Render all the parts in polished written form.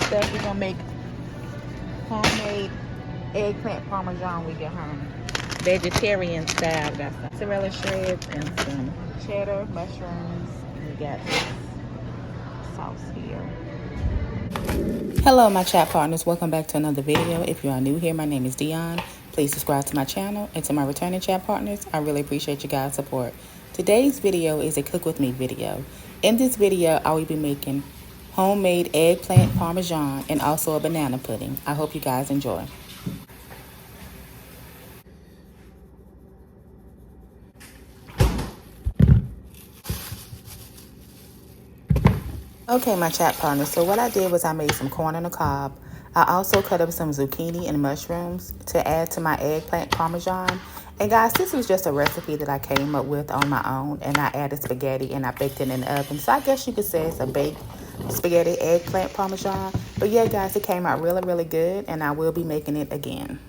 Stuff we're gonna make homemade eggplant parmesan we get home. Vegetarian style. Got some mozzarella shreds and some cheddar, mushrooms. And we got this sauce here. Hello my chat partners, welcome back to another video. If you are new here, my name is Dionne. Please subscribe to my channel, and to my returning chat partners, I really appreciate you guys' support. Today's video is a cook with me video. In this video, I will be making homemade eggplant parmesan and also a banana pudding. I hope you guys enjoy. Okay, my chat partners, so what I did was I made some corn on the cob. I also cut up some zucchini and mushrooms to add to my eggplant parmesan. And guys, this was just a recipe that I came up with on my own, and I added spaghetti and I baked it in the oven. So I guess you could say it's a baked spaghetti eggplant parmesan. But yeah, guys, it came out really, really good, and I will be making it again.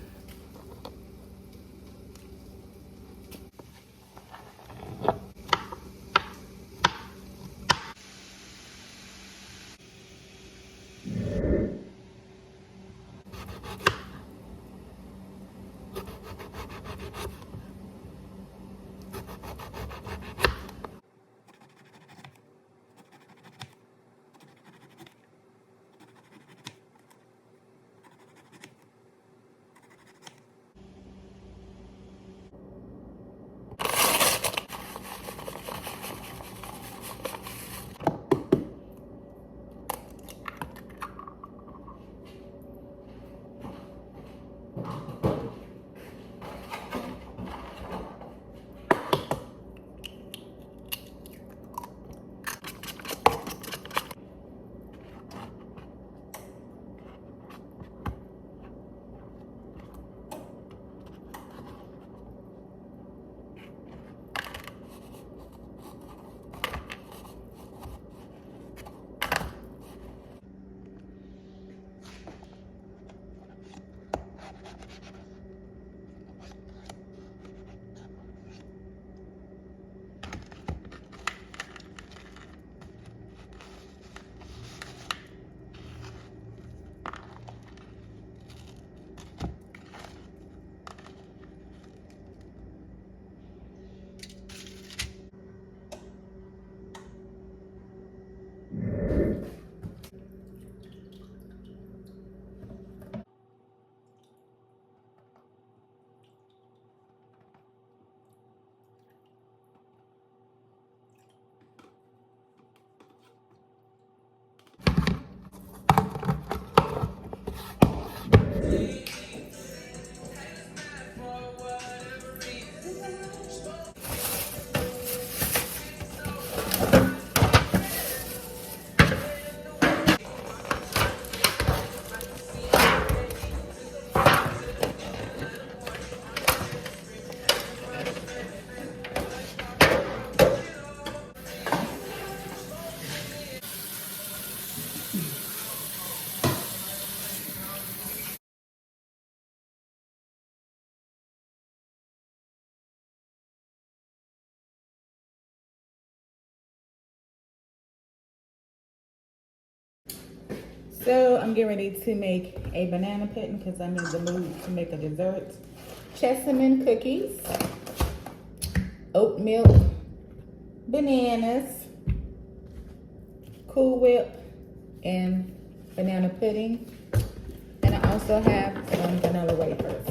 So I'm getting ready to make a banana pudding because I'm in the mood to make a dessert. Jessamine cookies, oat milk, bananas, Cool Whip, and banana pudding. And I also have some vanilla wafers.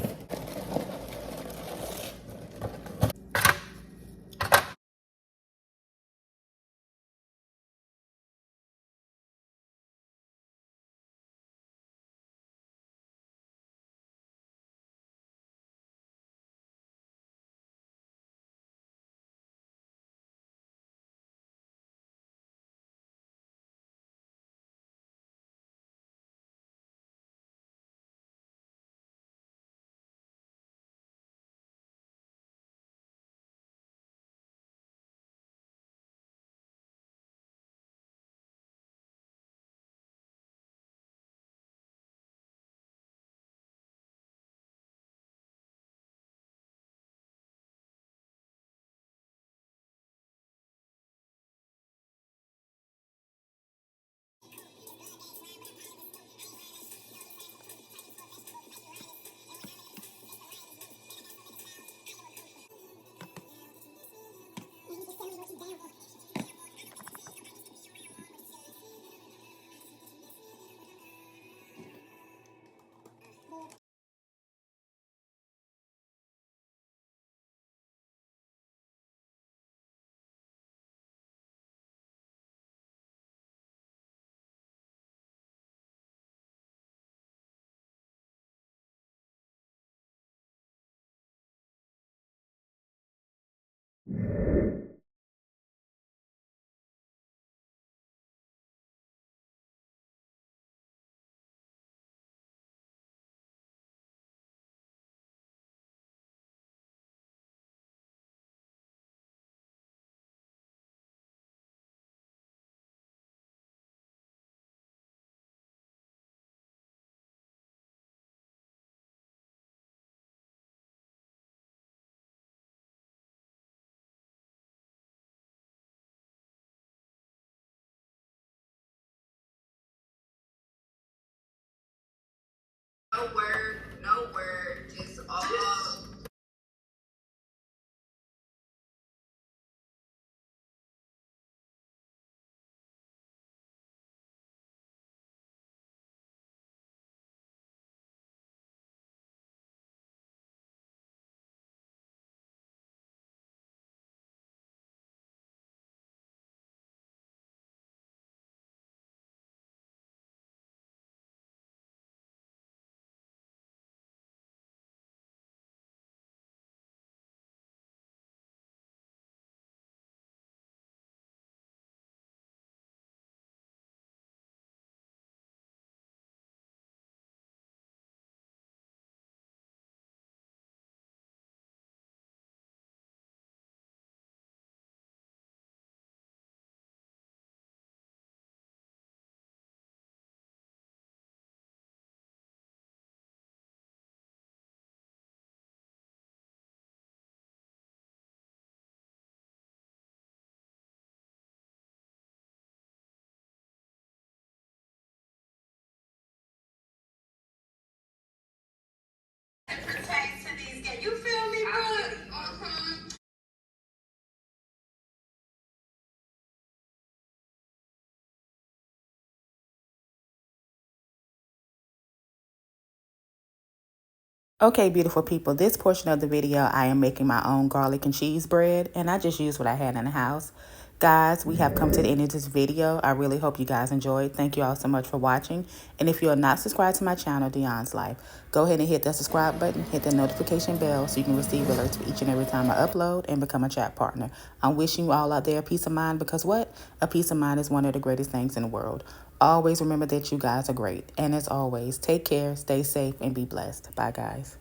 Okay, beautiful people, this portion of the video, I am making my own garlic and cheese bread, and I just used what I had in the house. Guys, we have come to the end of this video. I really hope you guys enjoyed. Thank you all so much for watching. And if you are not subscribed to my channel, Dionne's Life, go ahead and hit that subscribe button, hit the notification bell so you can receive alerts for each and every time I upload and become a chat partner. I'm wishing you all out there a peace of mind because what? A peace of mind is one of the greatest things in the world. Always remember that you guys are great. And as always, take care, stay safe, and be blessed. Bye, guys.